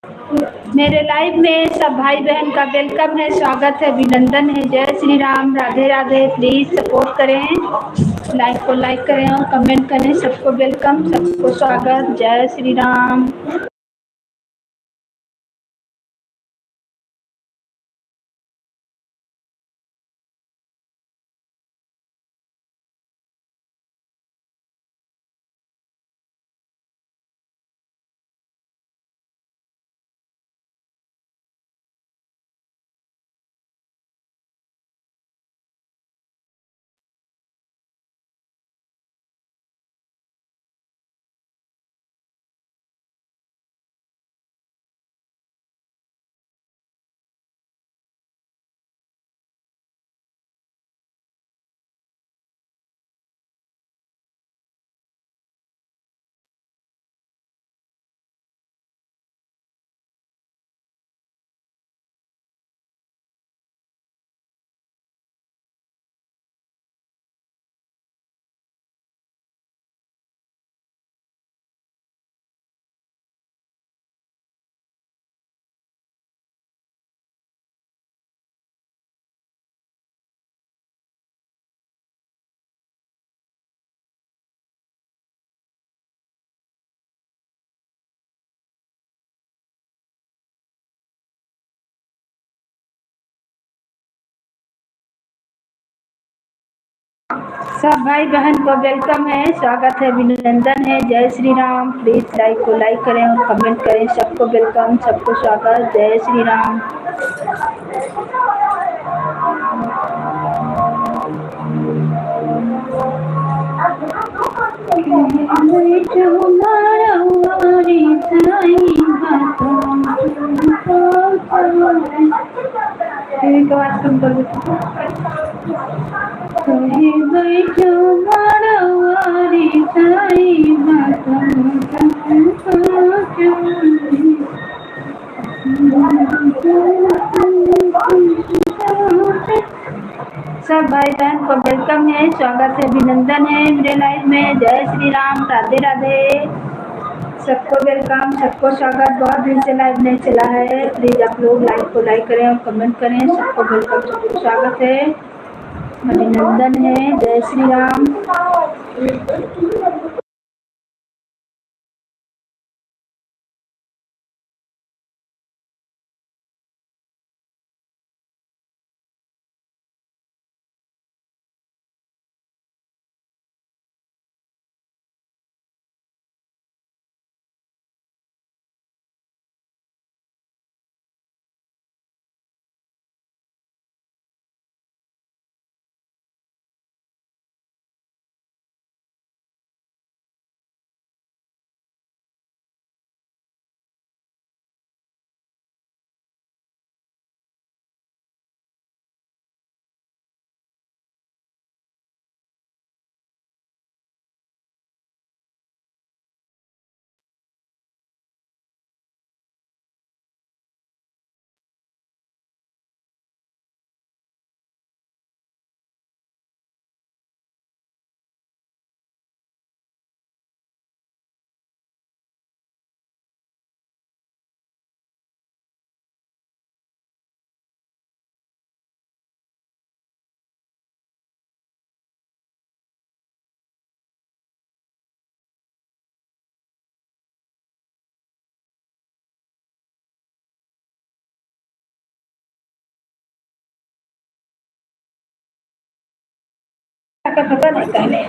मेरे लाइव में सब भाई बहन का वेलकम है, स्वागत है, अभिनंदन है। जय श्री राम, राधे राधे। प्लीज सपोर्ट करें, लाइक को लाइक करें और कमेंट करें। सबको वेलकम, सबको स्वागत। जय श्री राम। सब भाई बहन को वेलकम है, स्वागत है, अभिनंदन है। जय श्री राम। प्लीज लाइक को लाइक करें और कमेंट करें। सबको वेलकम, सबको स्वागत। जय श्री राम। बात सुन कर सब भाई बहन को वेलकम है, स्वागत है, अभिनंदन है मेरे लाइव में। जय श्री राम, राधे राधे। सबको वेलकम, सबको स्वागत। बहुत दिन से लाइव नहीं चला है, प्लीज आप लोग लाइक को लाइक करें और कमेंट करें। सबको वेलकम, सबको स्वागत है, अभिनंदन है। जय श्री राम। पता नहीं कहने।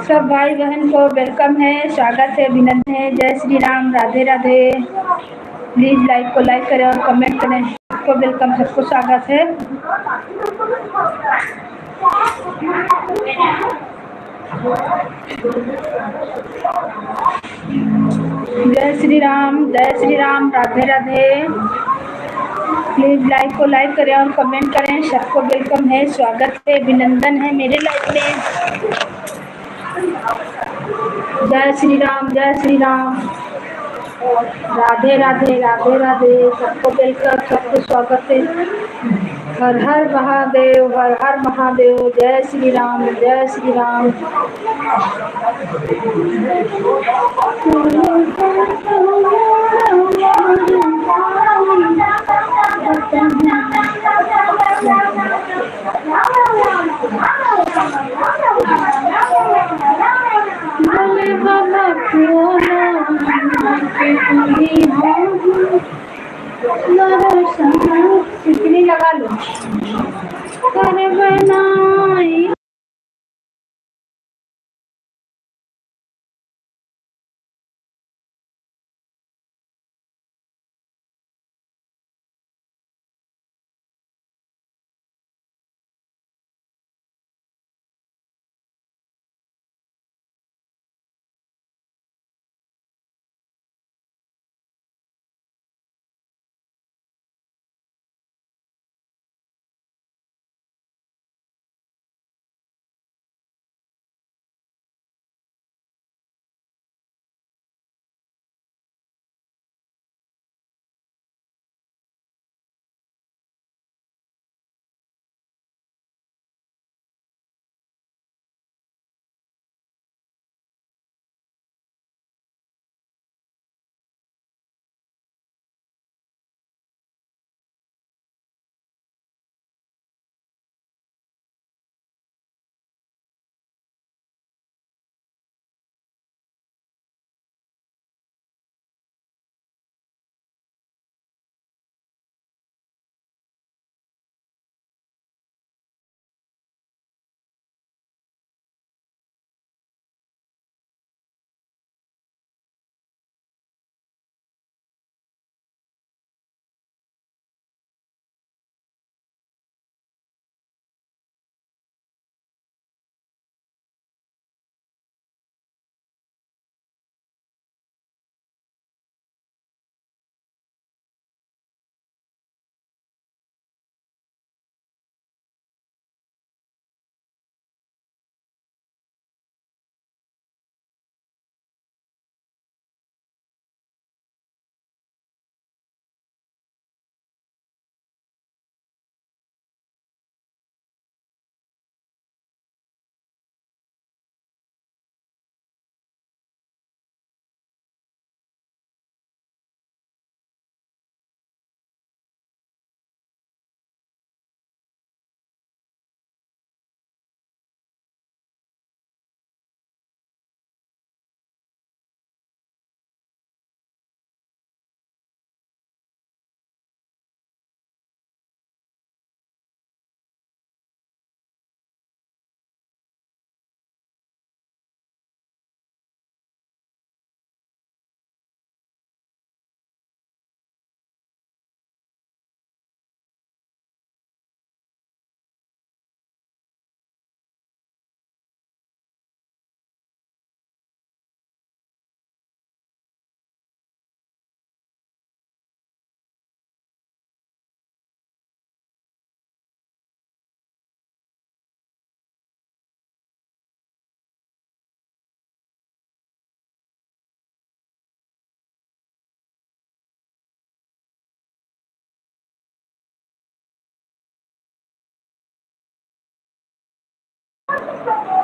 सब भाई बहन को वेलकम है, स्वागत है, अभिनंदन है। जय श्री राम, राधे राधे। प्लीज लाइक को लाइक करें और कमेंट करें। सबको वेलकम, सबको स्वागत है। जय श्री राम, जय श्री राम, राधे राधे। प्लीज लाइक को लाइक करें और कमेंट करें। सबको वेलकम है, स्वागत है, अभिनंदन है मेरे लाइव में। जय श्री राम, जय श्री राम, राधे राधे, राधे राधे। सबको वेलकम, सबको स्वागत है, हर हर महादेव, हर हर महादेव। जय श्री राम, जय श्री राम। भोले बाबा क्यों ना कितनी लगा लो कर बनाई।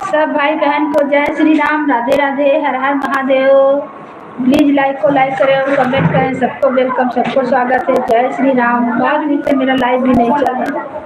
सब भाई बहन को जय श्री राम, राधे राधे, हर हर महादेव। प्लीज लाइक को लाइक करें और कमेंट करें। सबको वेलकम, सबको स्वागत है। जय श्री राम। बहुत दिन से मेरा लाइव भी नहीं चला।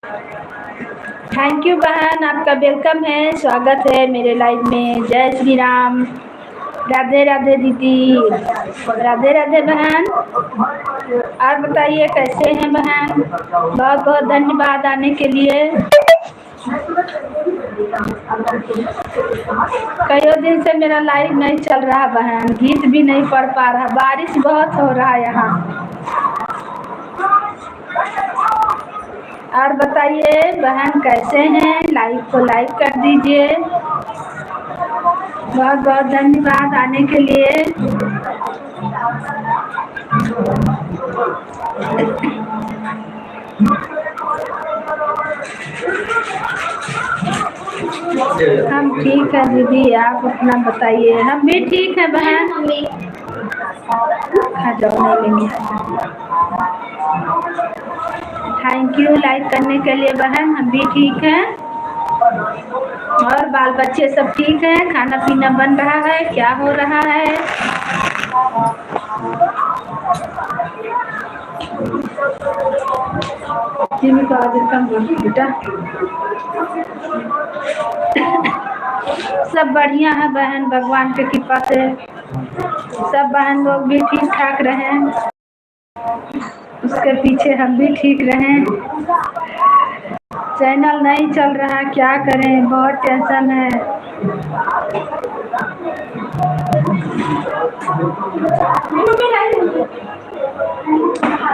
थैंक यू बहन, आपका वेलकम है, स्वागत है मेरे लाइव में। जय श्री राम। राधे राधे दीदी। राधे राधे बहन। और बताइए कैसे हैं बहन? बहुत बहुत धन्यवाद आने के लिए। कई दिन से मेरा लाइव नहीं चल रहा बहन, गीत भी नहीं पढ़ पा रहा, बारिश बहुत हो रहा है यहाँ। और बताइए बहन कैसे हैं? लाइव को लाइक कर दीजिए। बहुत बहुत धन्यवाद आने के लिए। हम ठीक है दीदी, आप अपना बताइए। हम भी ठीक है बहन। खा जाओ, नहीं लेंगे। थैंक यू लाइक करने के लिए बहन, हम भी ठीक हैं। और बाल बच्चे सब ठीक हैं? खाना पीना बन रहा है? क्या हो रहा है? बेटा सब बढ़िया है बहन, भगवान की कृपा से सब बहन लोग भी ठीक ठाक रहें, उसके पीछे हम भी ठीक रहें। चैनल नहीं चल रहा, क्या करें, बहुत टेंशन है।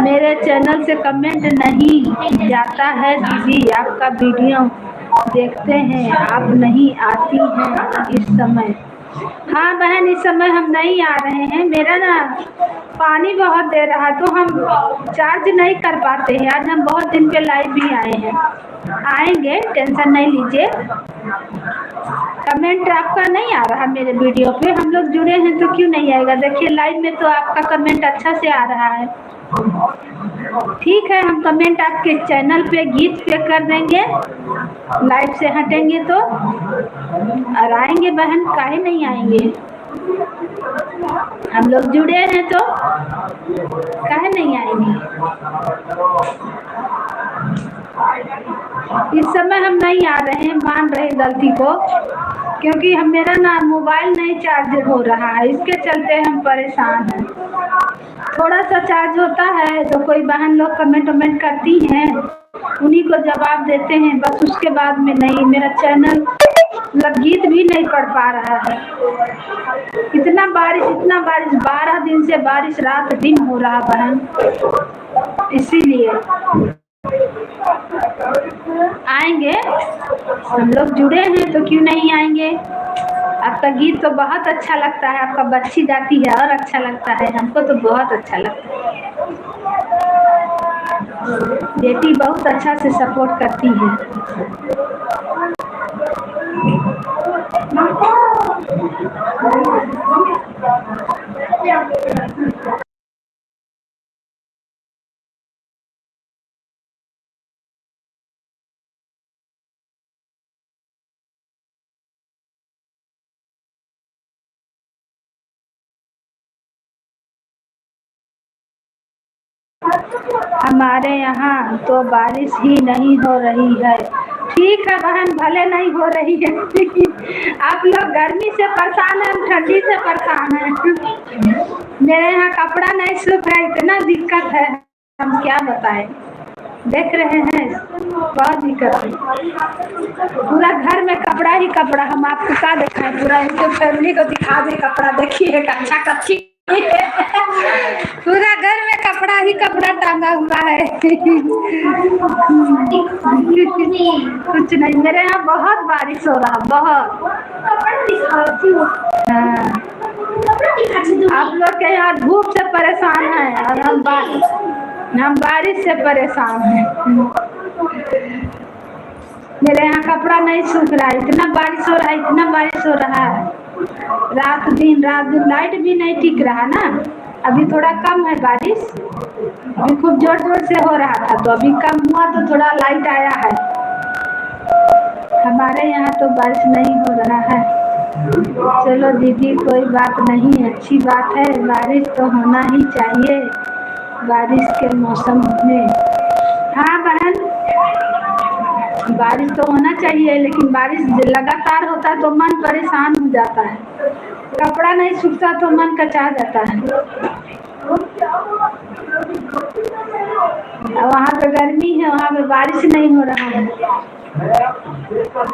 मेरे चैनल से कमेंट नहीं जाता है दीदी, आपका वीडियो देखते हैं, आप नहीं आती हैं इस समय। हाँ बहन, इस समय हम नहीं आ रहे हैं, मेरा ना पानी बहुत दे रहा तो हम चार्ज नहीं कर पाते हैं। आज हम बहुत दिन पे लाइव भी आए हैं, आएंगे, टेंशन नहीं लीजिए। कमेंट आपका नहीं आ रहा मेरे वीडियो पे, हम लोग जुड़े हैं तो क्यों नहीं आएगा? देखिए लाइव में तो आपका कमेंट अच्छा से आ रहा है। ठीक है, हम कमेंट आपके चैनल पे गीत पे कर देंगे, लाइव से हटेंगे तो। और आएंगे बहन, काहे नहीं आएंगे? हम लोग जुड़े हैं तो काहे नहीं आएंगे? इस समय हम नहीं आ रहे हैं, मान रहे गलती को, क्योंकि हम मेरा ना मोबाइल नहीं चार्ज हो रहा है, इसके चलते हम परेशान हैं। थोड़ा सा चार्ज होता है तो कोई बहन लोग कमेंट वमेंट करती हैं, उन्हीं को जवाब देते हैं, बस उसके बाद में नहीं। मेरा चैनल मतलब गीत भी नहीं पढ़ पा रहा है। इतना बारिश 12 दिन से बारिश रात दिन हो रहा बहन, इसीलिए आएंगे। हम लोग जुड़े हैं तो क्यों नहीं आएंगे? आपका गीत तो बहुत अच्छा लगता है, आपका बच्ची गाती है और अच्छा लगता है, हमको तो बहुत अच्छा लगता है। बेटी बहुत अच्छा से सपोर्ट करती है। हमारे यहाँ तो बारिश ही नहीं हो रही है। ठीक है बहन, भले नहीं हो रही है आप लोग गर्मी से परेशान हैं, हम ठंडी से परेशान हैं। मेरे यहाँ कपड़ा नहीं सूख रहा, इतना दिक्कत है, हम क्या बताएं। देख रहे हैं बहुत दिक्कत है, पूरा घर में कपड़ा ही कपड़ा। हम आपको क्या दिखाएं, पूरा इनके फैमिली को दिखा दे कपड़ा, देखिए कच्चा कच्ची पूरा घर में कपड़ा ही कपड़ा टांगा हुआ है कुछ नहीं, मेरे यहाँ बहुत बारिश हो रहा, बहुत। हाँ, आप लोग के यहाँ धूप से परेशान है और हम बारिश से परेशान हैं। मेरे यहाँ कपड़ा नहीं सूख रहा है, इतना बारिश हो रहा है, इतना बारिश हो रहा है, रात दिन लाइट भी नहीं टिक रहा ना। अभी थोड़ा कम है बारिश, अभी खूब जोर जोर से हो रहा था, तो अभी कम हुआ तो थोड़ा लाइट आया है। हमारे यहाँ तो बारिश नहीं हो रहा है। चलो दीदी कोई बात नहीं, अच्छी बात है, बारिश तो होना ही चाहिए बारिश के मौसम में। हाँ बहन, बारिश तो होना चाहिए, लेकिन बारिश लगातार होता है तो मन परेशान हो जाता है। कपड़ा नहीं सूखता तो मन कचा जाता है। वहाँ पे गर्मी है, वहाँ पे बारिश नहीं हो रहा है।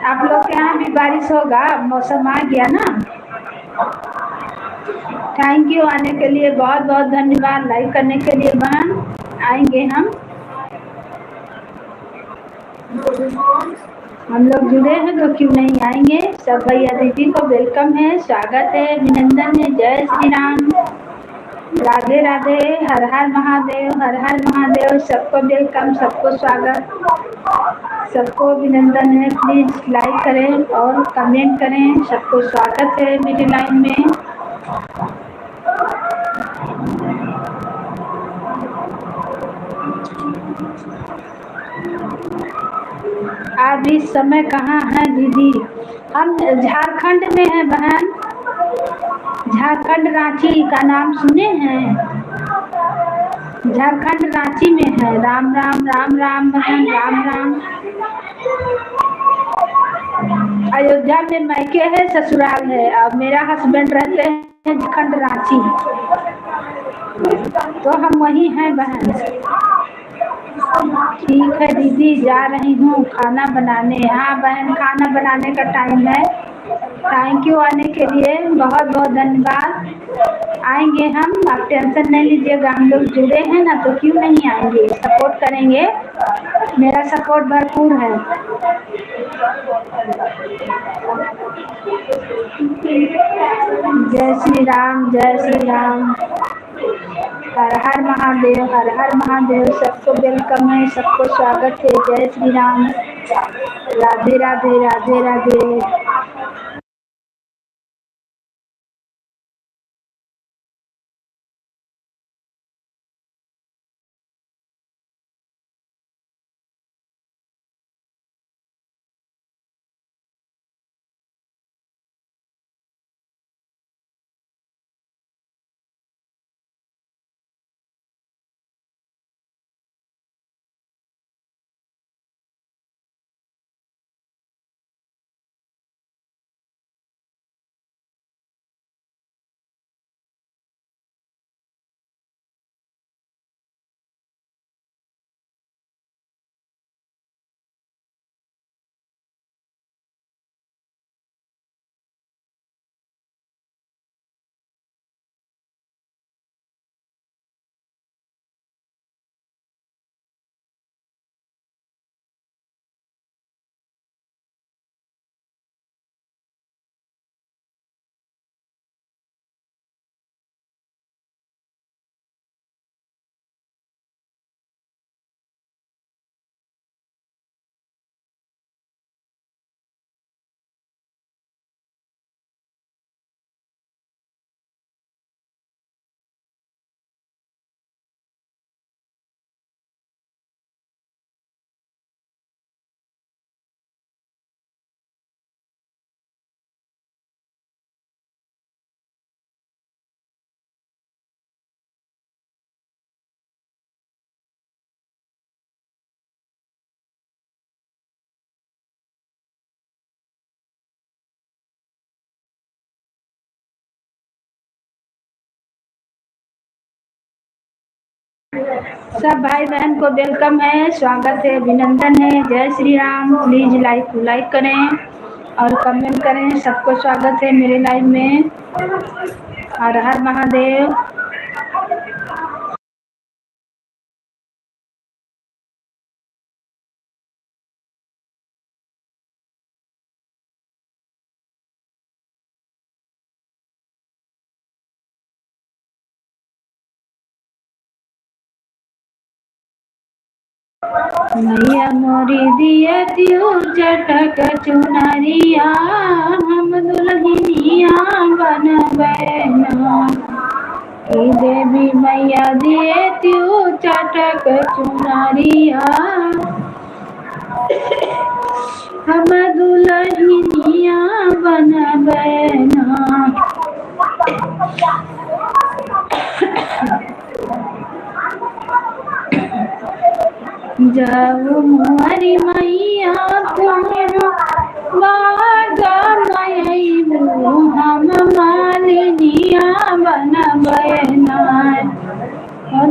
आप लोग के यहाँ भी बारिश होगा, मौसम आ गया ना। थैंक यू आने के लिए, बहुत बहुत धन्यवाद लाइक करने के लिए बहन। आएंगे हम लोग जुड़े हैं तो क्यों नहीं आएंगे। सब भैया दीदी को वेलकम है, स्वागत है, अभिनंदन है। जय श्री राम, राधे राधे, हर हर महादेव, हर हर महादेव। सबको वेलकम, सबको स्वागत, सबको अभिनंदन है। प्लीज लाइक करें और कमेंट करें। सबको स्वागत है मेरी लाइन में। आप इस समय कहाँ हैं दीदी? हम झारखंड में हैं बहन, झारखंड रांची का नाम सुने हैं? झारखंड रांची में है। राम राम राम राम बहन, राम राम। अयोध्या में मायके है, ससुराल है, और मेरा हस्बैंड रहते हैं झारखंड रांची, तो हम वही हैं बहन। ठीक है दीदी, जा रही हूँ खाना बनाने। हाँ बहन, खाना बनाने का टाइम है। थैंक यू आने के लिए, बहुत बहुत धन्यवाद। आएंगे हम, आप टेंशन नहीं लीजिएगा। हम लोग जुड़े हैं ना तो क्यों नहीं आएंगे, सपोर्ट करेंगे। मेरा सपोर्ट भरपूर है। जय श्री राम, जय श्री राम, हर हर महादेव, हर हर महादेव। सबको वेलकम है, सबको स्वागत है। जय श्री राम, राधे राधे, राधे राधे। सब भाई बहन को वेलकम है, स्वागत है, अभिनंदन है। जय श्री राम। प्लीज लाइक करें और कमेंट करें। सबको स्वागत है मेरे लाइव में। हर हर महादेव। मैया मोरी दिया दियो चटक चुनरिया, हम दुल्हनिया बनबैना। की देवी मैया दिए त्यो चटक चुनरिया, हम दुल्हनिया बनबैना। जाओ मोरी मैया तुम्हारा बागमयबू हम मालिनिया बनबै नाय।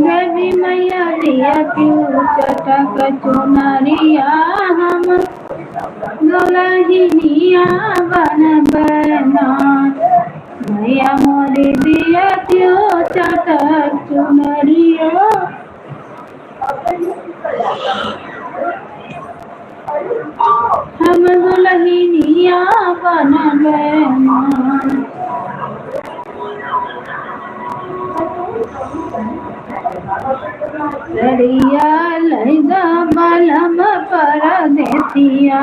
देवी मैया दिया क्यों चटक चुनरिया हम दुल्हनिया बनबै नाय। मैया मोरी दिया क्यों चटक चुनरिया हम दुल्हनिया बनबै नाय। सरिया लैदा बलम परदेसिया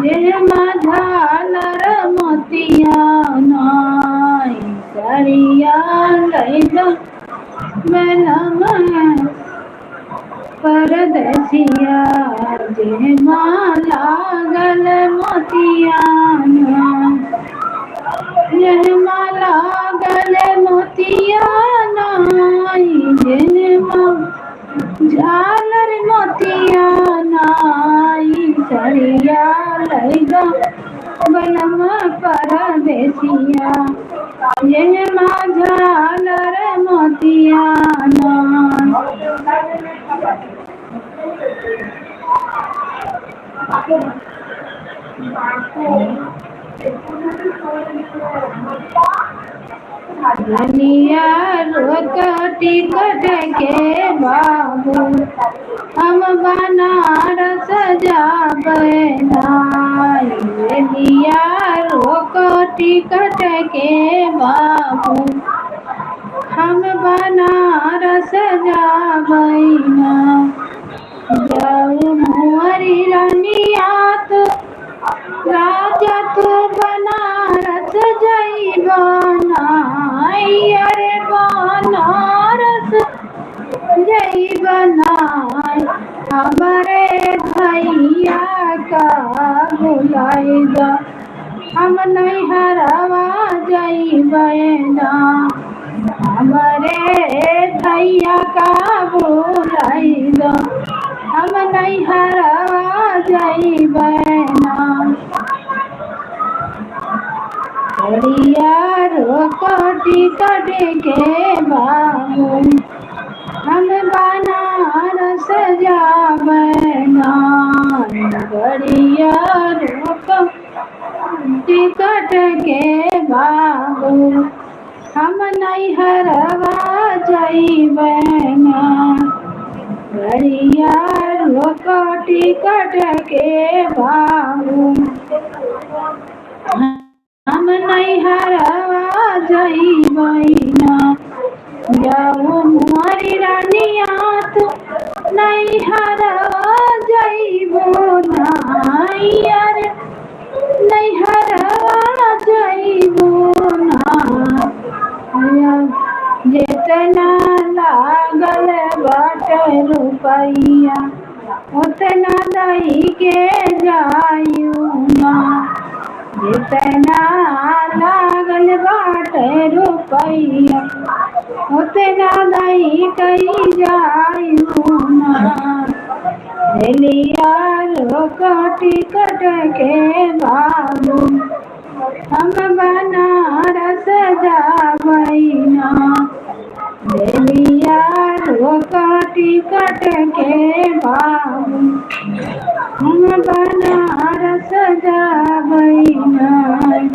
ये झालर मोतिया नाय। सरिया लैदा बलम परदेसिया जे लागल मोतिया नाय। माला गले मोतिया नाई झालर मोतिया नाई। सरिया लैदा बलम परदेसिया ये झालर मोतिया नाई। धनिया रोक टिकट के बाबू हम बनारस जाबै नाय। धनिया रोक टिकट के बाबू हम बनारस जाबै नाय। जाऊ मोरी रानिया तो राजा तू बनारस जइबो नाय। अरे बनारस जइबो नाय। हमरे भैया का बुलाइदा हम नैहरवा जइबै नाय। हमरे भैया का बुलाइदा हम नैहरवा जइबै नाय। सरिया रोक टिकट के बाबू हम बनारस जाबै नाय। सरिया रोक टिकट के बाबू हम नैहरवा जइबै नाय। सरिया रोक टिकट के बाबू हम नैहरवा जइबै नाय। जाऊ मोरी रानिया तू नैहरवा जइबो नाय। अरे नैहरवा जइबो नाय। जितना लागल बाटे रुपैया उतना दई के जायू नाय। जितना लागल बाटे रुपैया उतना दई कई जायू नाय। रेलिया रोक टिकट के बाबू हम बनारस जाबै नाय। रेलिया रोक टिकट के बाबू हम बनारस जाबै नाय।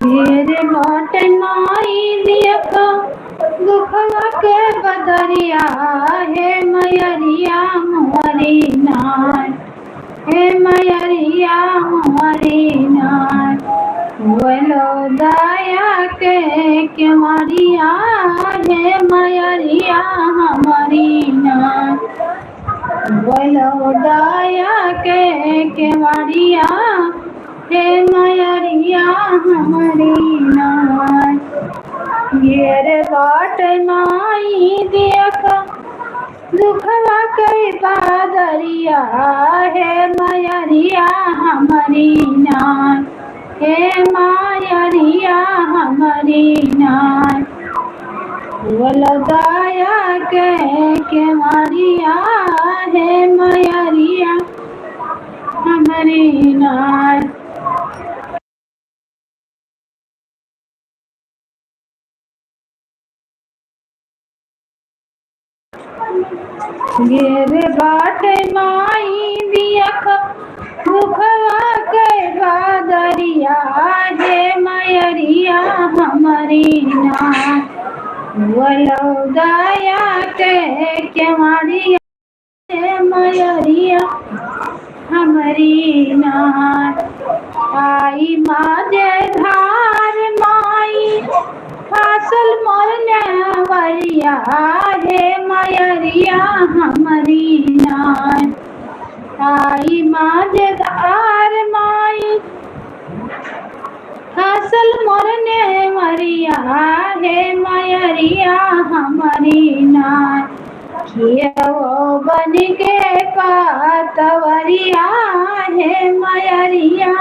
घेरे बाट माई देखो दुखवा के बदरिया हे मयरिया मोरी नाय, हे मयरिया मोरी नाय। बोलो दया के केवड़िया हे मयरिया हमारी नाय, बोलो दया के केवड़िया हे मयरिया हमारी नाय। घेरे बाट माई देखो दुखवा के बादरिया हे मयरिया हमारी नाय, हे मयरिया हमारी नाय। बोलो दया के केवड़िया हे मयरिया हमारी नाय। घेरे बाट माई दियख दुखवा के बादरिया हे मयरिया हमारी नाय। बोलो दया के केवड़िया हे मयरिया हमारी नाय। आई माजे धार माई फसल मरने वरिया हे मयरिया हमारी नाय। आई माजे धार माई फसल मरने वरिया हे मयरिया हमारी नाय। खियवो बन के पातवरिया हे मयरिया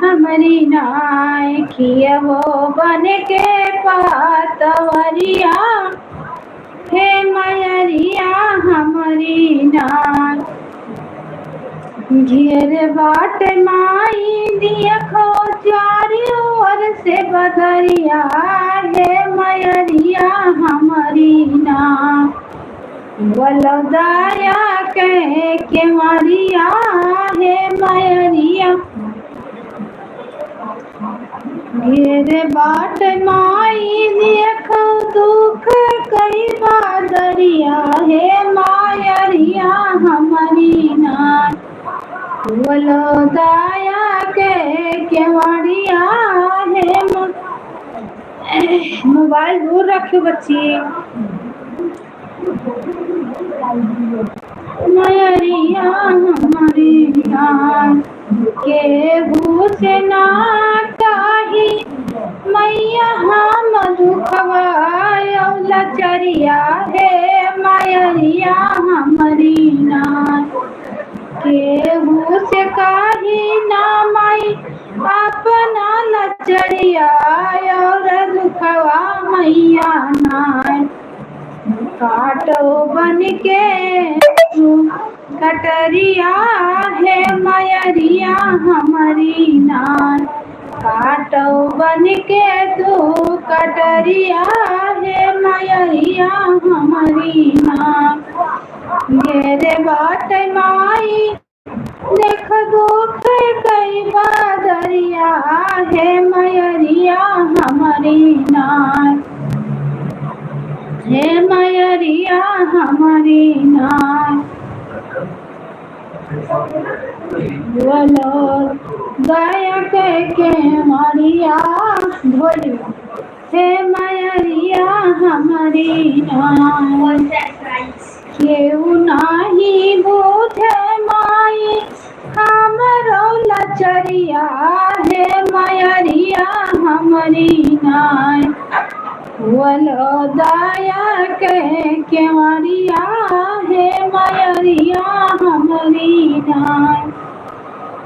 हमारी नाय। खियवो बन के पातवरिया हे मयरिया हमारी नाय। घेरे बाट माई देखो चारों ओर से बदरिया हे मयरिया हमारी नाय। बोलो दया के केवड़िया हे मयरिया। घेरे बाट माई देखो दुख कई बादरिया हे मयरिया हमारी नाय। बोलो दया के केवड़िया हे मोबाइल दूर रखियो बच्ची। मयरिया हमारी नाय। केहू से ना काही मैया हम दुखवा लचरिया हे मयरिया हमारी नाय। केहू से काही ना माई अपना लचरिया और दुखवा मैया नाय। काटो बन के कटरिया हे मयरिया हमारी नाय। काटो बन के तू कटरिया हे मयरिया हमारी नाय। घेरे बाट माई देख दुख कई बादरिया हे मयरिया हमारी नाय। हे मयरिया हमारी नाय। बोलो दया के केवड़िया हे मयरिया हमारी नाय। केहू नाही बूझे माई हमरो लचरिया हे मयरिया हमारी नाय। बोलो दया के केवड़िया हे मयरिया हमारी नाय।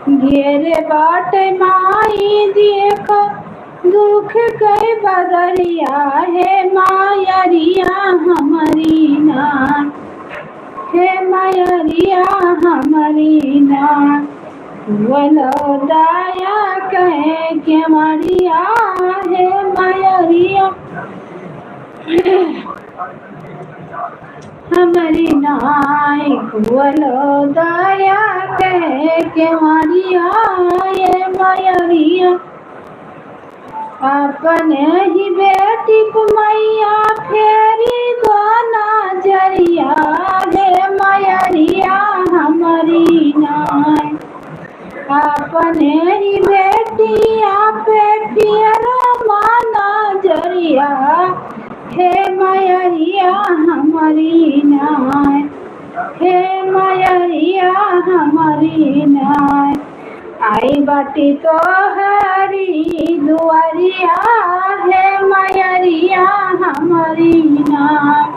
घेरे बाट माई देखो दुख के बदरिया हे मयरिया हमारी नाय। हे मयरिया हमारी नाय। बोलो दया के केवड़िया हे मयरिया हम हमारी नाय खोलो दया के मारिया ये मयरिया अपने ही बेटी को मैया फेरी दो नजरिया हे मयरिया हमारी नाय अपने ही बेटिया पे फिर माना जरिया हे मयरिया हमारी नाय हे मयरिया हमारी नाय आई बाटी तो हरी दुआरिया हे मयरिया हमारी नाय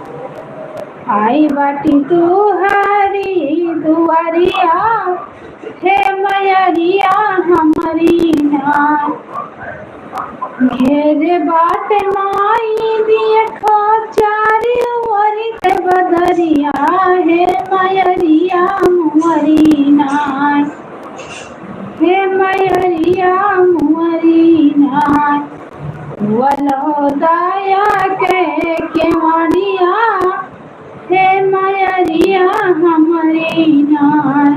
आई बाटी तू हरी दुआरिया हे मयरिया हमारी नाय घेरे बाट माई देखो चारी ओरी के बदरिया हे मयरिया हमारी नाय हे मयरिया हमारी नाय वलो दया के मारिया हे मयरिया हमारी नाय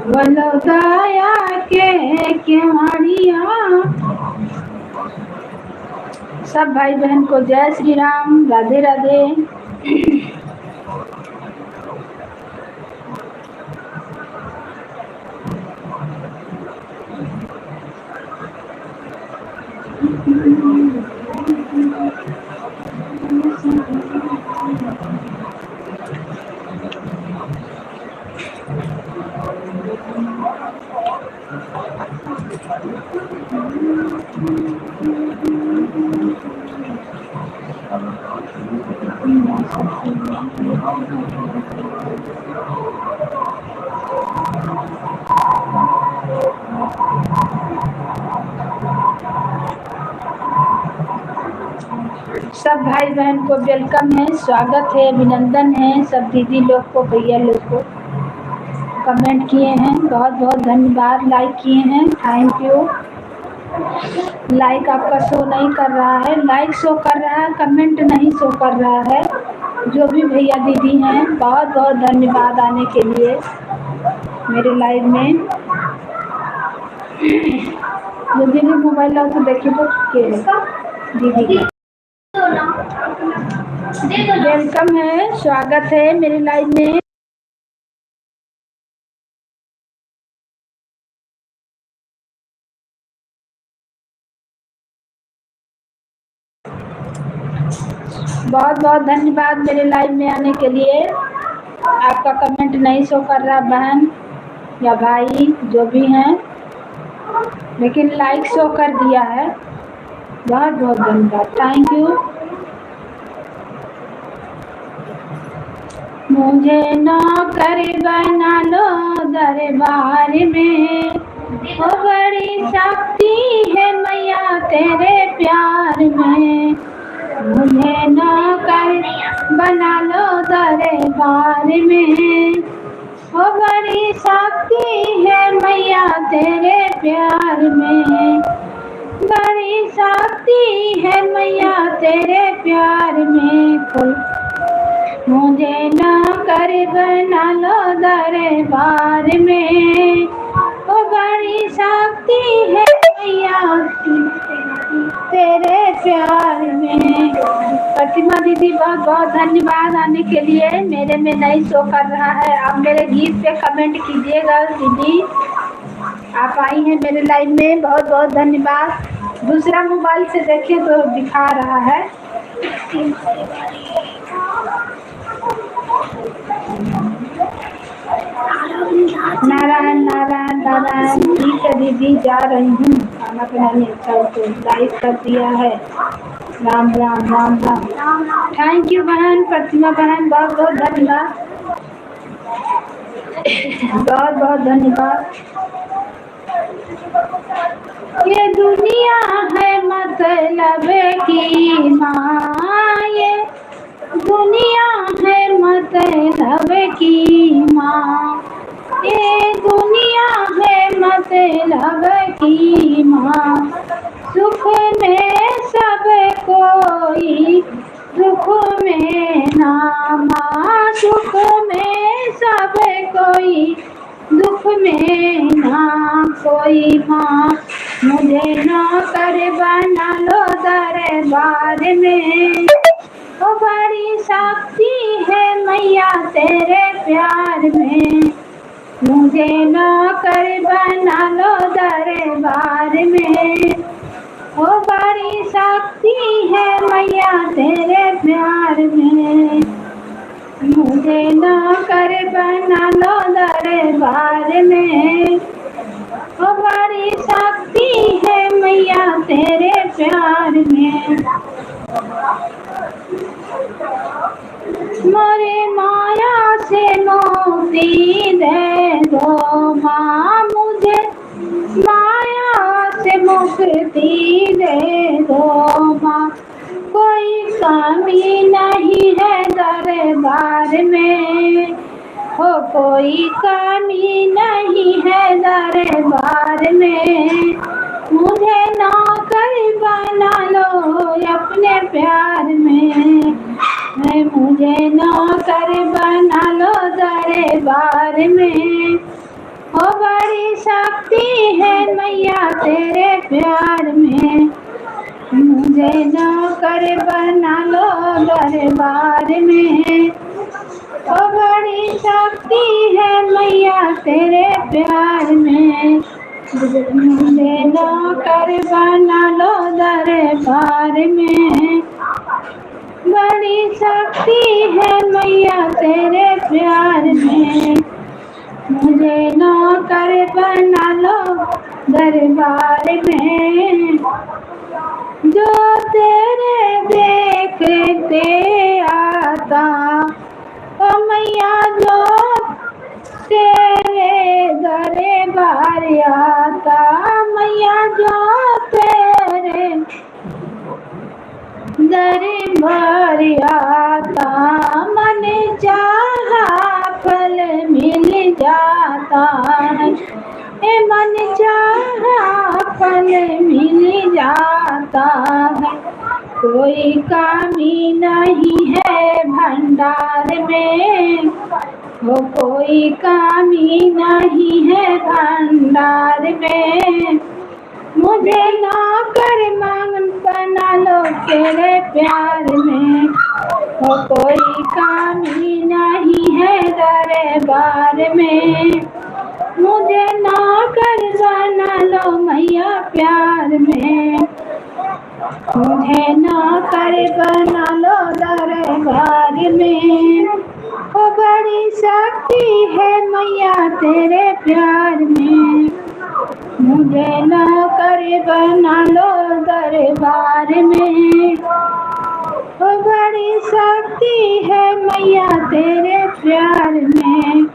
वलो दया के मारिया। सब भाई बहन को जय श्री राम, राधे राधे। सब भाई बहन को वेलकम है, स्वागत है, अभिनंदन है। सब दीदी लोग को, भैया लोग को कमेंट किए हैं, बहुत बहुत धन्यवाद। लाइक किए हैं, थैंक यू। लाइक आपका शो नहीं कर रहा है, लाइक शो कर रहा है, कमेंट नहीं शो कर रहा है। जो भी भैया दीदी हैं, बहुत बहुत धन्यवाद आने के लिए मेरे लाइव में। जो दीदी मोबाइल लाओ तो देखिए तो के दीदी वेलकम है, स्वागत है मेरे लाइव में। बहुत बहुत धन्यवाद मेरे लाइव में आने के लिए। आपका कमेंट नहीं शो कर रहा बहन या भाई जो भी हैं, लेकिन लाइक शो कर दिया है। बहुत बहुत धन्यवाद, थैंक यू। मुझे नौकर बना लो दरबार में, वो बड़ी शक्ति है मैया तेरे प्यार में। मुझे नौकर बना लो दरबार में, वो बड़ी शक्ति है मैया तेरे प्यार में। बड़ी शक्ति है मैया तेरे प्यार में। मुझे नौकर बना लो दरबार में, वो बड़ी शक्ति है मैया तेरे प्यार में। प्रतिमा दीदी बहुत बहुत धन्यवाद आने के लिए। मेरे में नहीं शो कर रहा है, आप मेरे गीत पे कमेंट कीजिएगा दीदी। आप आई हैं मेरे लाइव में, बहुत बहुत धन्यवाद। दूसरा मोबाइल से देखिए तो दिखा रहा है। नारायण नारायण नारायण। ठीक है दीदी, जा रही हूँ खाना बनाने। अच्छा तो लाइक कर दिया है। राम राम राम राम। थैंक यू बहन प्रतिमा बहन, बहुत बहुत धन्यवाद, बहुत बहुत धन्यवाद। ये दुनिया है मतलब की माँ, ये दुनिया है मतलब की माँ, ये दुनिया है मतलब की माँ। सुख में सब कोई, दुख में ना माँ। कोई दुख में ना कोई माँ, मुझे नौकर बना लो दरबार में। ओ बड़ी शक्ति है मैया तेरे प्यार में, मुझे नौकर बना लो दरबार में। ओ बड़ी शक्ति है मैया तेरे प्यार में, मुझे नौकर बना लो दरबार में। ओ बड़ी शक्ति है मैया तेरे प्यार में। मोरे माया से मुक्ति दे दो माँ, मुझे माया से मुक्ति दे दो माँ। कोई कमी नहीं है दरबार में, हो कोई कमी नहीं है दरबार में। मुझे नौकर बना लो अपने प्यार में, मुझे नौकर बना लो दरबार में। ओ बड़ी शक्ति है मैया तेरे प्यार में, मुझे नौकर बना लो दरबार में। ओ बड़ी शक्ति है मैया तेरे प्यार में, मुझे नौकर बना लो दरबार में। बड़ी शक्ति है मैया तेरे प्यार में, मुझे नौकर बना लो दरबार में। जो तेरे देखते आता ओ मैया, जो तेरे दरबार आता मैया, जो तेरे दरबार आता मन चाहा फल मिल जाता है, मन चाहा फल मिल जाता है। कोई कमी नहीं है भंडार में, वो कोई कमी नहीं है भंडार में। मुझे नौकर बना लो तेरे प्यार में, वो कोई कमी नहीं है दरबार में। मुझे नौकर बना लो मैया प्यार में, मुझे नौकर बना लो दरबार में। ओ बड़ी शक्ति है मैया तेरे प्यार में, मुझे नौकर बना लो दरबार में। ओ बड़ी शक्ति है मैया तेरे प्यार में,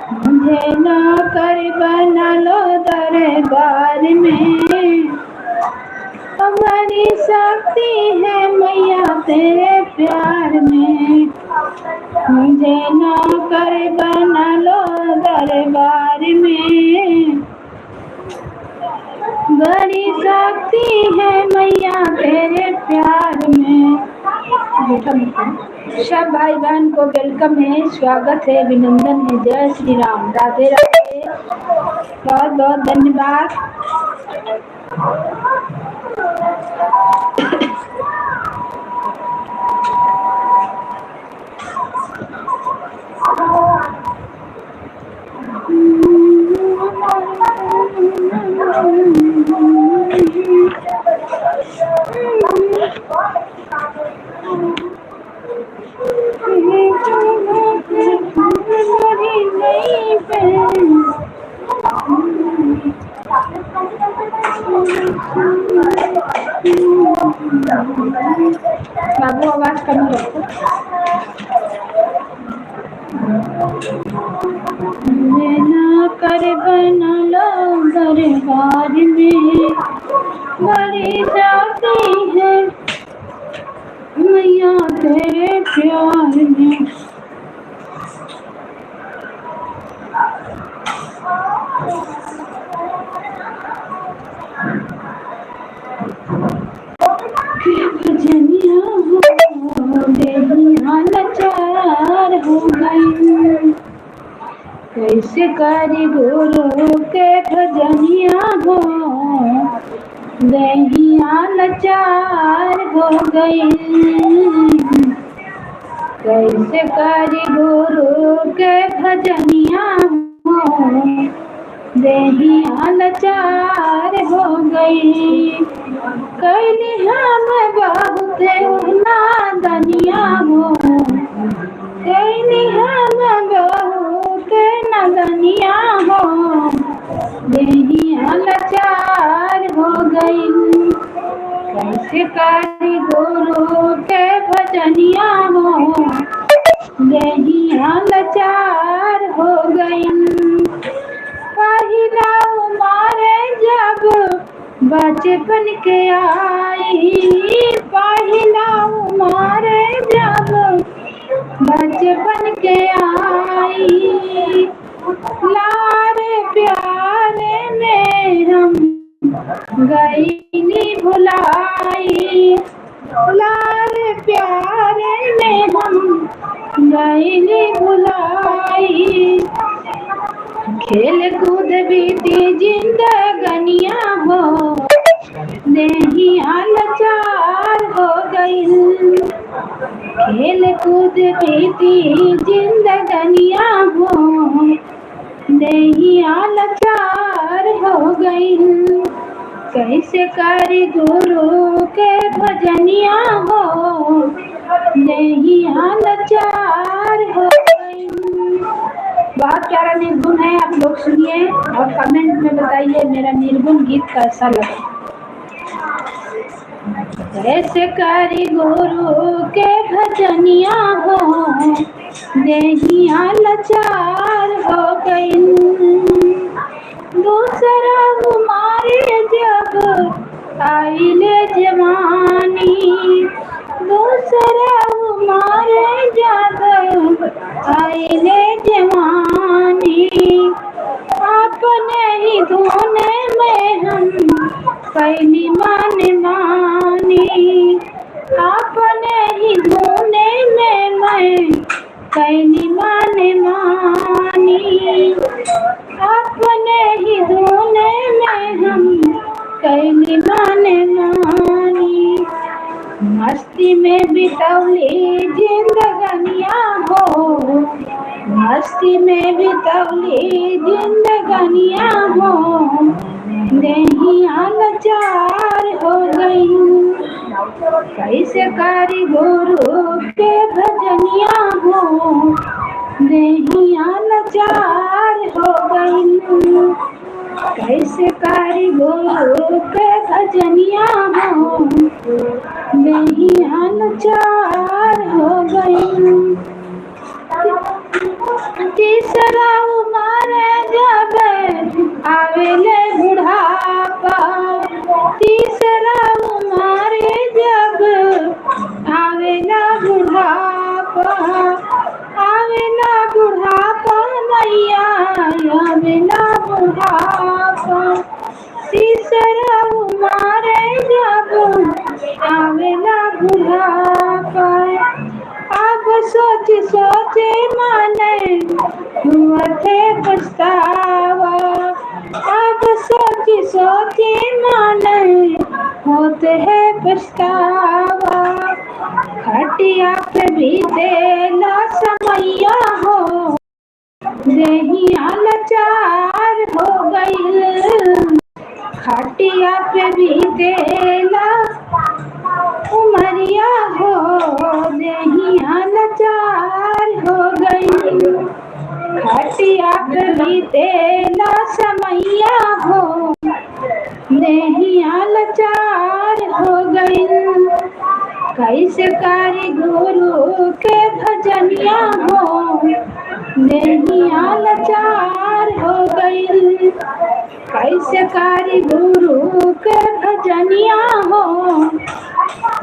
मुझे नौकर बना लो दरबार में। ओ बड़ी शक्ति है मैया तेरे प्यार में, मुझे नौकर बना लो दरबार में। बड़ी शक्ति है मैया तेरे प्यार में। सब भाई बहन को वेलकम है, स्वागत है, अभिनंदन है। जय श्री राम, राधे राधे, बहुत बहुत धन्यवाद। बाबू आवाज कम रखो। मुझे नौकर बना लो दरबार में, बड़ी शक्ति है मैया तेरे प्यार में। भजनिया हो बेहिया लाचार हो गई, कैसे करी गुरु के भजनिया हो, दहिया लाचार हो गई। कैसे करी गुरु के भजनिया हो, दहिया लाचार हो गई। कैली हम बहुत नादनिया हो, कैली हम बहुत नादनिया हो, दहिया लाचार हो गई। कैसे करी गुरु के भजनिया हो, दहिया लाचार हो गई। पहिला मारे जब बचपन के आई, पहिला मारे जब बचपन के आई, लारे प्यारे में हम गईनी भुलाई, लारे प्यारे में हम गईनी भुलाई। खेल कूद बीती जिंदगनिया हो, दहिया लाचार हो गई। खेल कूद बीती जिंदगनिया हो, दहिया लाचार हो गई। कैसे करी गुरु के भजनिया हो, दहिया लाचार हो गई। बहुत प्यारा निर्गुण है, आप लोग सुनिए और कमेंट में बताइए मेरा निर्गुण गीत कैसा लगा। कैसे करी गुरु के भजनिया हो, दहिया लाचार हो गई। दूसरा हमारे जब आइले जवानी, दूसरा हमारे जब आइले जवानी, अपने ही धोने में हम कैली मन मानी, अपने ही धोने में मैं कैली मन मानी, अपने ही धोने में हम कैली मन मानी। मस्ती में बितौली जिंदगनिया हो, मस्ती में बितौली जिंदगनिया हो, दहिया लाचार हो गई। कैसे करी गुरु के भजनिया हो, दहिया लाचार हो गई। कैसे करी गुरु के भजनिया हो, दहिया लाचार हो गई। तीसरा उम्र जब आवेले बुढ़ापा, तीसरा उम्र जब आवेला बुढ़ापा, आवेला बुढ़ापा मैया, आवेला बुढ़ापा। तीसरा उम्र जब आवेला बुढ़ापा, अब सोच सोचे माने हुआ थे पछतावा, अब सोच सोचे माने होते है पछतावा। खटिया पे भी देला समैया हो, दहिया लाचार हो गई। खटिया पे भी देला उमरिया हो, दहिया लाचार हो गई। खटिया पे भी देला समैया हो, दहिया लाचार हो गई। कैसे करी गुरु के भजनिया हो, दहिया लाचार हो गई। कैसे करी गुरु के भजनिया हो,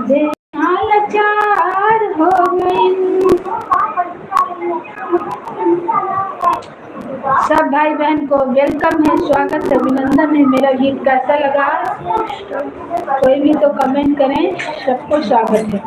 दहिया लाचार हो गई। सब भाई बहन को वेलकम है, स्वागत है, अभिनंदन है। मेरा गीत कैसा लगा कोई भी तो कमेंट करें, सबको स्वागत है।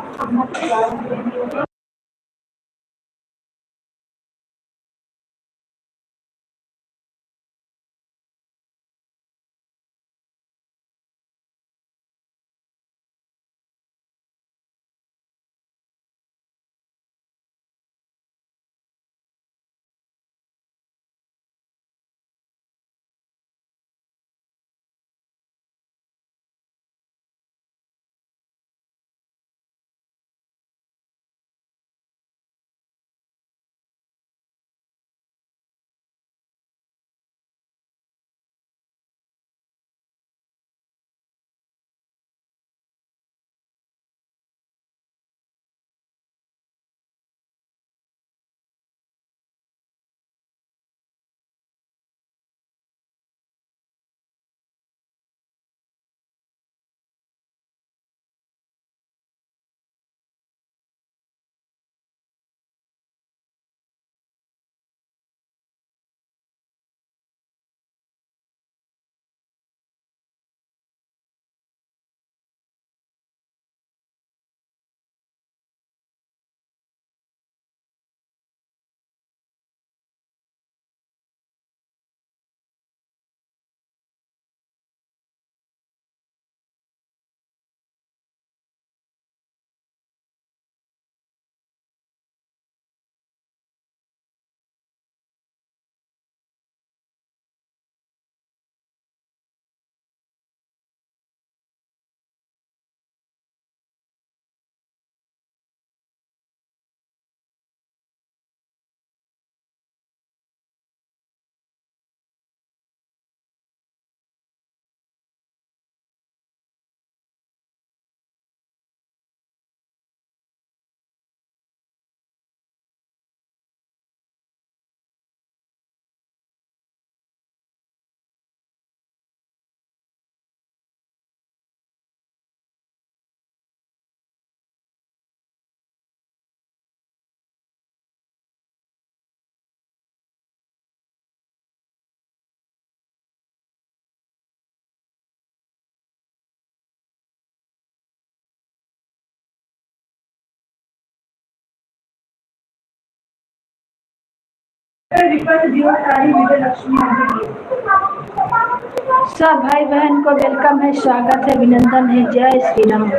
सब भाई बहन को वेलकम है, स्वागत है, अभिनंदन है। जय श्री राम।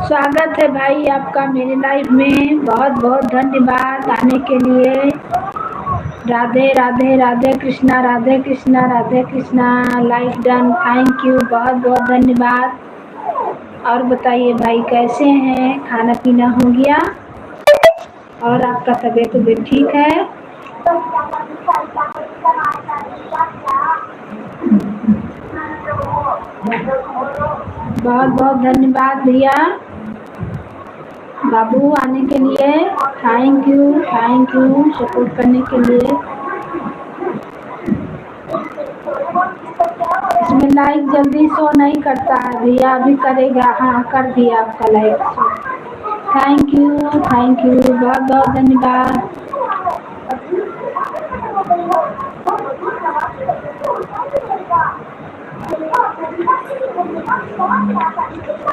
स्वागत है भाई आपका मेरे लाइव में। बहुत बहुत धन्यवाद आने के लिए। Radhe Radhe, Radhe Krishna, Radhe Krishna, Radhe Krishna. Like done, thank you, बहुत बहुत धन्यवाद। और बताइए भाई कैसे हैं, खाना पीना हो गया और आपका तबीयत ठीक है? बहुत बहुत धन्यवाद भैया बाबू आने के लिए। थैंक यू सपोर्ट करने के लिए। इसमें लाइक जल्दी शो नहीं करता है भैया, अभी करेगा। हाँ कर दिया आपका लाइक शो। थैंक यू बहुत बहुत धन्यवाद।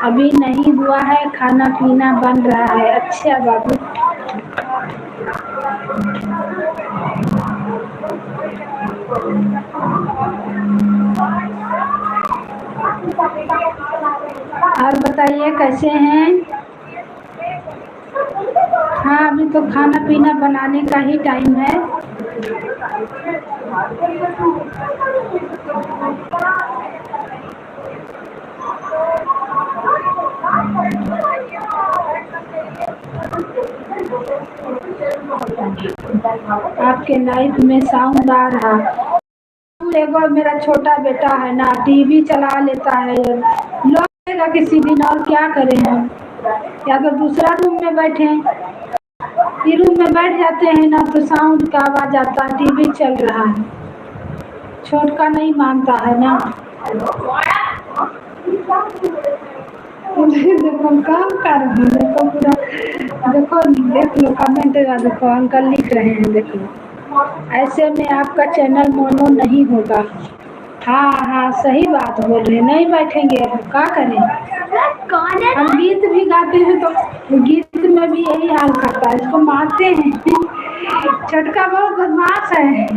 अभी नहीं हुआ है, खाना पीना बन रहा है। अच्छा बाबू, और बताइए कैसे हैं? हाँ अभी तो खाना पीना बनाने का ही टाइम है। आपके लाइफ में साउंड आ रहा। एगो मेरा छोटा बेटा है ना, टीवी चला लेता है। लगेगा किसी दिन, और क्या करें हम? या तो दूसरा रूम में बैठे, रूम में बैठ जाते हैं ना तो साउंड का आवाज आता है। टीवी चल रहा है, छोटका नहीं मानता है ना। देखो काम कर रहे हैं, देखो पूरा, देखो देख लो कमेंट, देखो अंकल लिख रहे हैं। देखो ऐसे में आपका चैनल मोनो नहीं होगा। हाँ हाँ सही बात बोल रहे हैं, नहीं बैठेंगे अब क्या करें। हम गीत भी गाते हैं तो गीत में भी यही हाल करता है, इसको मारते हैं। छोटका बहुत बदमाश है,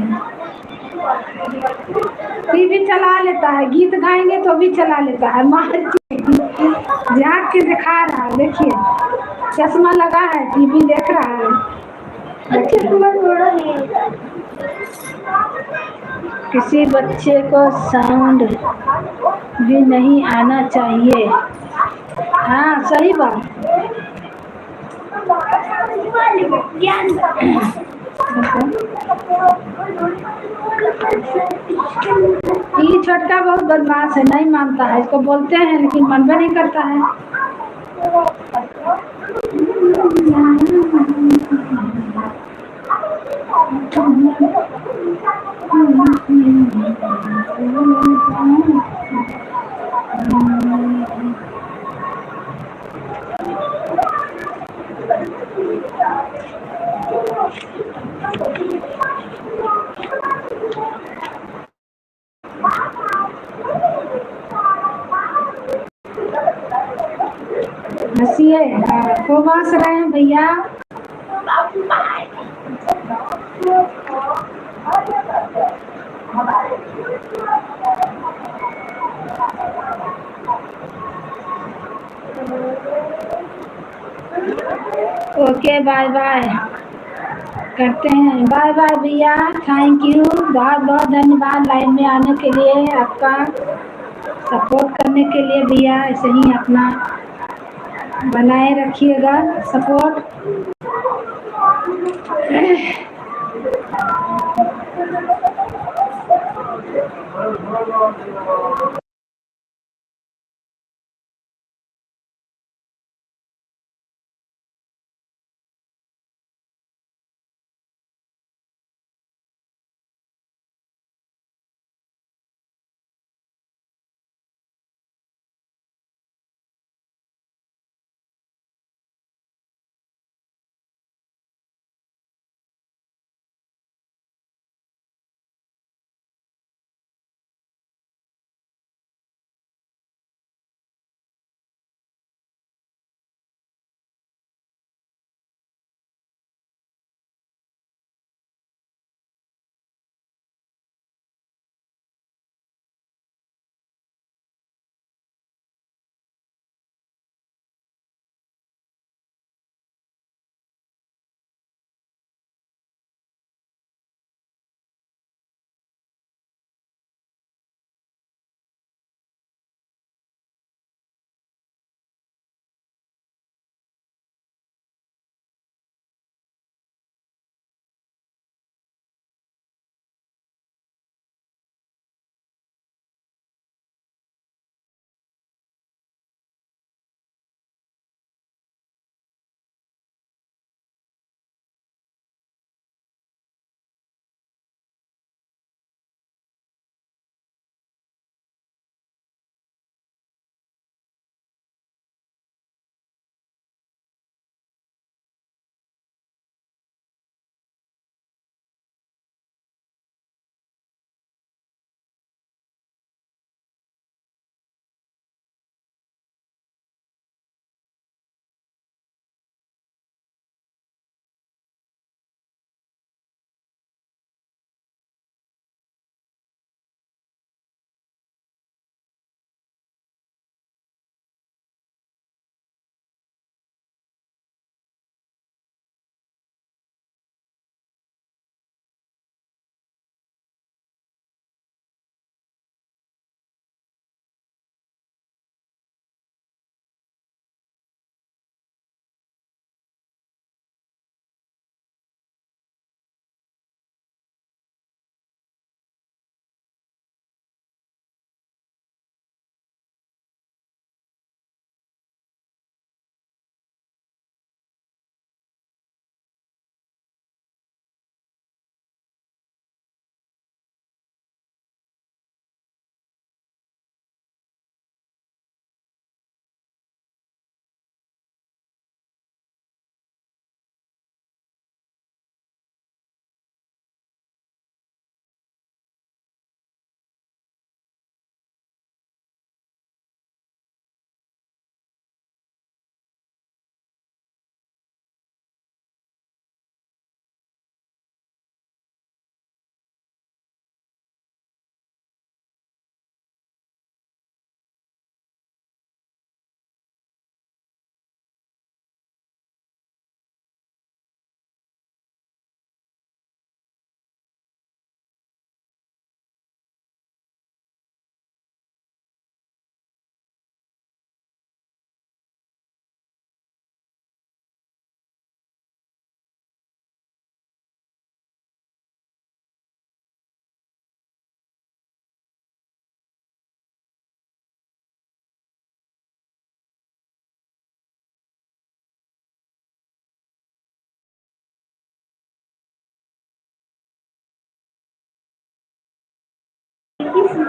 टीवी चला लेता है, गीत गाएंगे तो भी चला लेता है। मार झाँक के दिखा रहा है, देखिए चश्मा लगा है, टीवी देख रहा है। किसी बच्चे को साउंड भी नहीं आना चाहिए। हाँ सही बात। ये छोटका बहुत बदमाश है, नहीं मानता है। इसको बोलते हैं लेकिन मानना नहीं करता है। हंसिए, खूब हंस रहे हैं भैया। ओके बाय बाय करते हैं। बाय बाय भैया, थैंक यू, बहुत बहुत धन्यवाद लाइन में आने के लिए, आपका सपोर्ट करने के लिए भैया। ऐसे ही अपना बनाए रखिएगा सपोर्ट।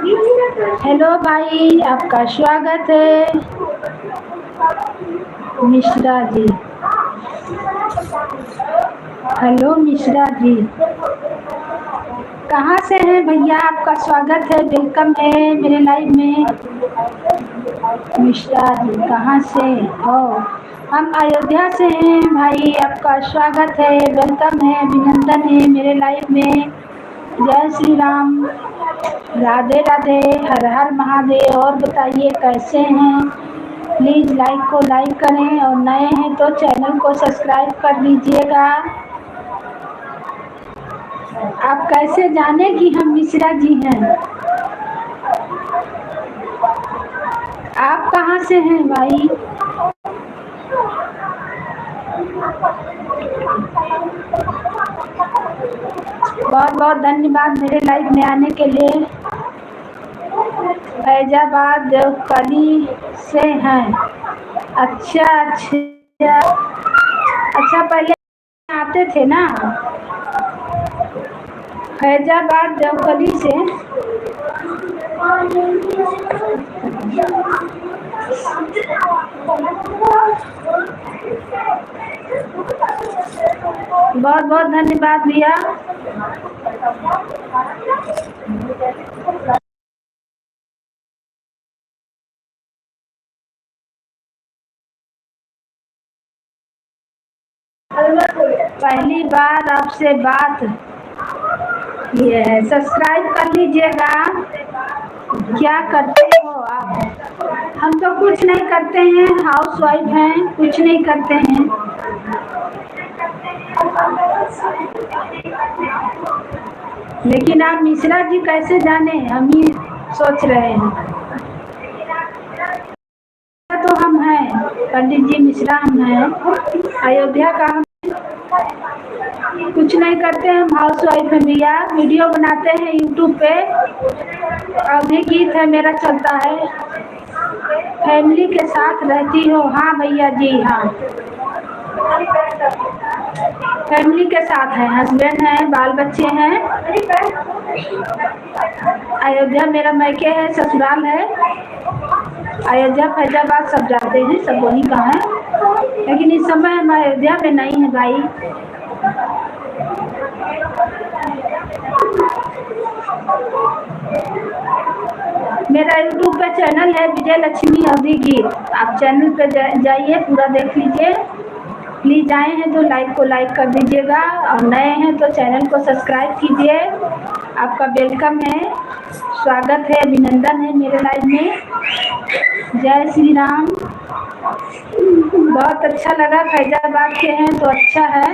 हेलो भाई, आपका स्वागत है मिश्रा जी। हेलो मिश्रा जी, कहाँ से हैं भैया? आपका स्वागत है, वेलकम है मेरे लाइव में। मिश्रा जी कहाँ से हो? हम अयोध्या से हैं भाई, आपका स्वागत है, वेलकम है, अभिनंदन है मेरे लाइव में। जय श्री राम, राधे राधे, हर हर महादेव। और बताइए कैसे हैं? प्लीज़ लाइक को लाइक करें और नए हैं तो चैनल को सब्सक्राइब कर लीजिएगा। आप कैसे जाने कि हम मिश्रा जी हैं? आप कहाँ से हैं भाई? बहुत बहुत धन्यवाद मेरे लाइव में आने के लिए। फैजाबाद देवकली से हैं। अच्छा अच्छा अच्छा, पहले आते थे ना फैजाबाद देवकली से। बहुत बहुत धन्यवाद भैया। पहली बार आपसे बात ये है, सब्सक्राइब कर लीजिएगा। क्या करते हो आप? हम तो कुछ नहीं करते हैं, हाउस वाइफ हैं, कुछ नहीं करते हैं। लेकिन आप मिश्रा जी कैसे जाने, हम ही सोच रहे हैं। तो हम हैं पंडित जी मिश्रा, हम हैं अयोध्या का। हम कुछ नहीं करते, हम हाउस वाइफ हैं भैया। वीडियो बनाते हैं यूट्यूब पे, अभी गीत है मेरा चलता है। फैमिली के साथ रहती हो? हाँ भैया जी, हाँ फैमिली के साथ है, हस्बैंड है, बाल बच्चे हैं। अयोध्या मेरा मैके है, ससुराल है। अयोध्या फैजाबाद सब जाते हैं, सब वहीं का है, लेकिन इस समय हम अयोध्या में नहीं है भाई। मेरा यूट्यूब पे चैनल है विजय लक्ष्मी अवधि गीत, आप चैनल पे जाइए, पूरा देख लीजिए। प्लीज़ आए हैं तो लाइक को लाइक कर दीजिएगा और नए हैं तो चैनल को सब्सक्राइब कीजिए। आपका वेलकम है, स्वागत है, अभिनंदन है मेरे लाइव में। जय श्री राम। बहुत अच्छा लगा, फैजाबाद के हैं तो अच्छा है।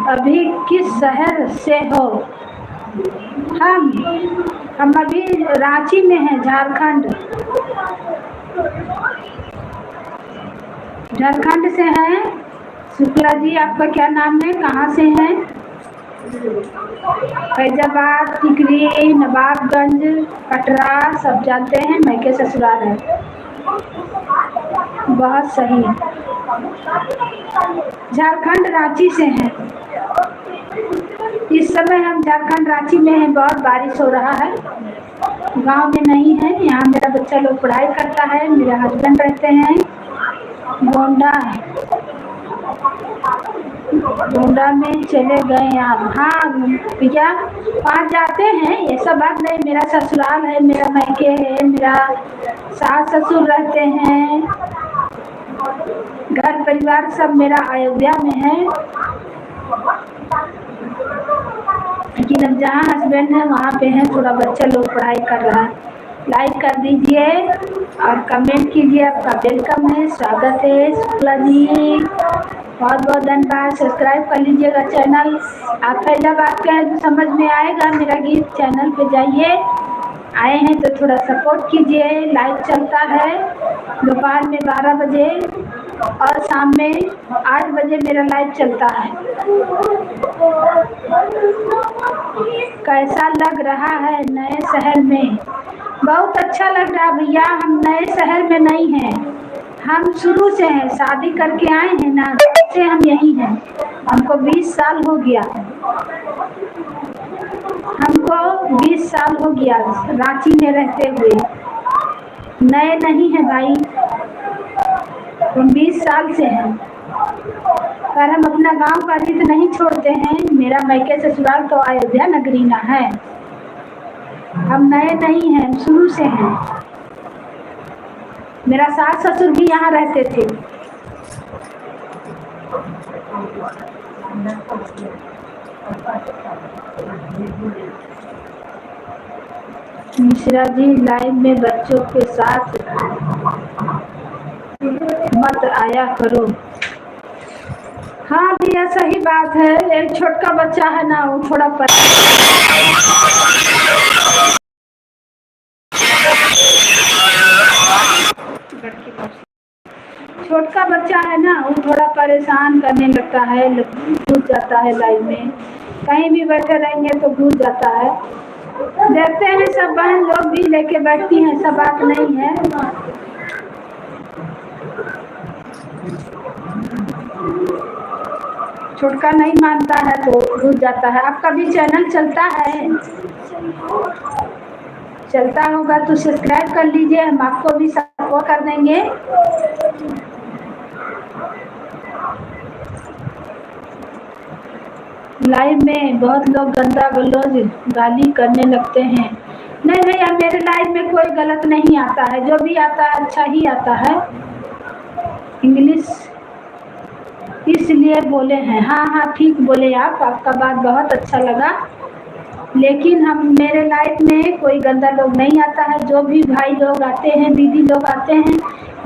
अभी किस शहर से हो? हम अभी रांची में हैं, झारखंड। झारखंड से हैं। शुक्ला जी, आपका क्या नाम है, कहाँ से हैं? फैजाबाद, टिकरी, नवाबगंज, कटरा सब जानते हैं, मैके ससुराल है। बहुत सही। झारखंड रांची से हैं। इस समय हम झारखंड रांची में हैं, बहुत बारिश हो रहा है, गांव में नहीं है। यहाँ मेरा बच्चा लोग पढ़ाई करता है, मेरे हस्बैंड रहते हैं गोंडा में चले गए आप? हाँ भैया, वहाँ जाते हैं, ऐसा बात नहीं। मेरा ससुराल है, मेरा मैके है, मेरा सास ससुर रहते हैं, घर परिवार सब मेरा अयोध्या में है। लेकिन अब जहाँ हस्बैंड है वहाँ पे है, थोड़ा बच्चा लोग पढ़ाई कर रहा है। लाइक कर दीजिए और कमेंट कीजिए, आपका वेलकम है, स्वागत है शुक्ला जी। बहुत बहुत धन्यवाद। सब्सक्राइब कर लीजिएगा चैनल। आप फैजाबाद के हैं तो समझ में आएगा मेरा गीत। चैनल पे जाइए, आए हैं तो थोड़ा सपोर्ट कीजिए। लाइव चलता है दोपहर में 12 बजे और शाम में 8 बजे मेरा लाइव चलता है। कैसा लग रहा है नए शहर में? बहुत अच्छा लग रहा है भैया। हम नए शहर में नहीं हैं, हम शुरू से हैं, शादी करके आए हैं ना, तब से हम यहीं हैं। हमको 20 साल हो गया, हमको 20 साल हो गया रांची में रहते हुए। नए नहीं है भाई, हम 20 साल से हैं। पर हम अपना गांव का रीत नहीं छोड़ते हैं। मेरा मैके ससुराल तो अयोध्या नगरी ना है। हम नए नहीं हैं, हम शुरू से हैं। मेरा सास ससुर भी यहाँ रहते थे। मिश्रा जी लाइव में बच्चों के साथ मत आया करो। हाँ भैया सही बात है। एक छोटका बच्चा है ना, वो थोड़ा छोटका बच्चा है ना, वो थोड़ा परेशान करने लगता है, घुस जाता है लाइव में। कहीं भी बैठे रहेंगे तो घुस जाता है। देखते हैं सब बहन लोग भी लेके बैठती हैं, सब बात नहीं है। छोटका नहीं मानता है तो घुस जाता है। आपका भी चैनल चलता है? चलता होगा तो सब्सक्राइब कर लीजिए, हम आपको भी सपोर्ट कर देंगे। लाइव में बहुत लोग गंदा गलौज गाली करने लगते हैं। नहीं भैया, मेरे लाइव में कोई गलत नहीं आता है, जो भी आता है अच्छा ही आता है। इंग्लिश इसलिए बोले हैं। हाँ हाँ ठीक बोले आप, आपका बात बहुत अच्छा लगा। लेकिन हम मेरे लाइफ में कोई गंदा लोग नहीं आता है। जो भी भाई लोग आते हैं, दीदी लोग आते हैं,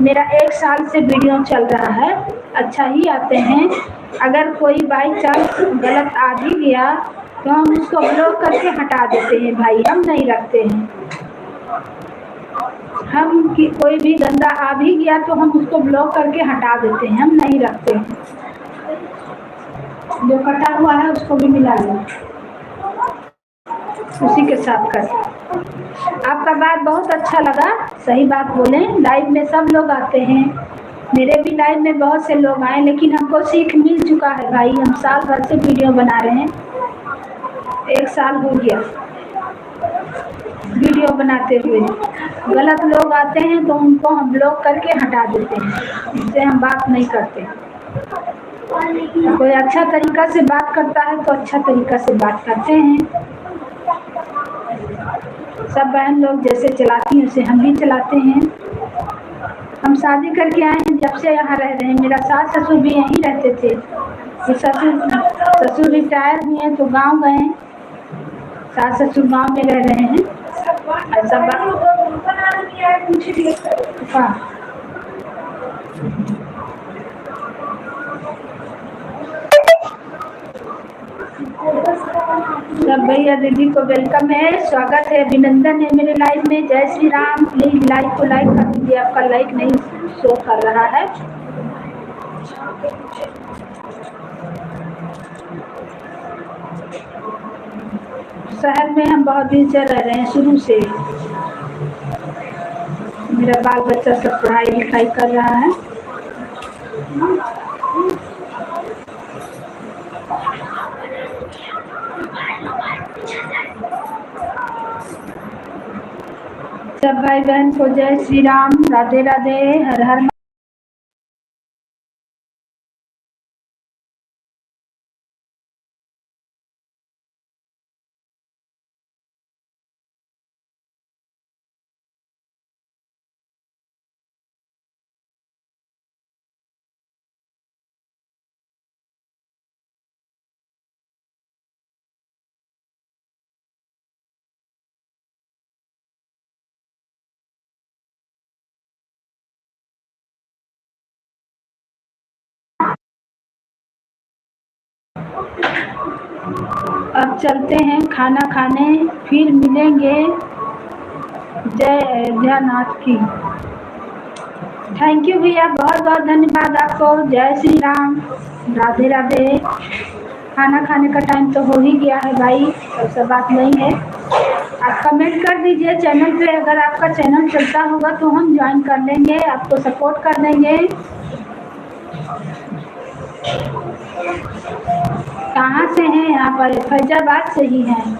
मेरा 1 साल से वीडियो चल रहा है, अच्छा ही आते हैं। अगर कोई बाई चांस गलत आ भी गया तो हम उसको ब्लॉक करके हटा देते हैं भाई, हम नहीं रखते हैं। हम कि कोई भी गंदा आ भी गया तो हम उसको ब्लॉक करके हटा देते हैं, हम नहीं रखते हैं। जो कटा हुआ है उसको भी मिला लें, उसी के साथ कर। आपका बात बहुत अच्छा लगा, सही बात बोले। लाइव में सब लोग आते हैं, मेरे भी लाइव में बहुत से लोग आए, लेकिन हमको सीख मिल चुका है भाई। हम साल भर से वीडियो बना रहे हैं, 1 साल हो गया वीडियो बनाते हुए। गलत लोग आते हैं तो उनको हम ब्लॉक करके हटा देते हैं, इससे हम बात नहीं करते। कोई अच्छा तरीका से बात करता है तो अच्छा तरीका से बात करते हैं। सब बहन लोग जैसे चलाती हैं उसे हम भी चलाते हैं। हम शादी करके आए हैं, जब से यहाँ रह रहे हैं। मेरा सास ससुर भी यहीं रहते थे, तो ससुर रिटायर हुए हैं तो गांव गए। सास ससुर गांव में रह रहे हैं। ऐसा हाँ। सब भैया दीदी को वेलकम है, स्वागत है, अभिनंदन है मेरे लाइव में। जय श्री राम। प्लीज लाइव को लाइक कर दीजिए, आपका लाइक नहीं शो कर रहा है। शहर में हम बहुत दिन से रह रहे हैं, शुरू से। मेरा बाल बच्चा सब पढ़ाई लिखाई कर रहा है। सब भाई बहन को जय श्री राम, राधे राधे, हर हर अब चलते हैं खाना खाने, फिर मिलेंगे। जय अयोध्या नाथ की। थैंक यू भैया, बहुत बहुत धन्यवाद आपको। जय श्री राम, राधे राधे। खाना खाने का टाइम तो हो ही गया है भाई, ऐसा बात नहीं है। आप कमेंट कर दीजिए चैनल पे, अगर आपका चैनल चलता होगा तो हम ज्वाइन कर लेंगे, आपको सपोर्ट कर देंगे। कहाँ से हैं यहाँ पर? फैजाबाद से ही हैं।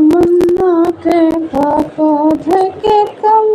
मुन्ना के पापा धके कम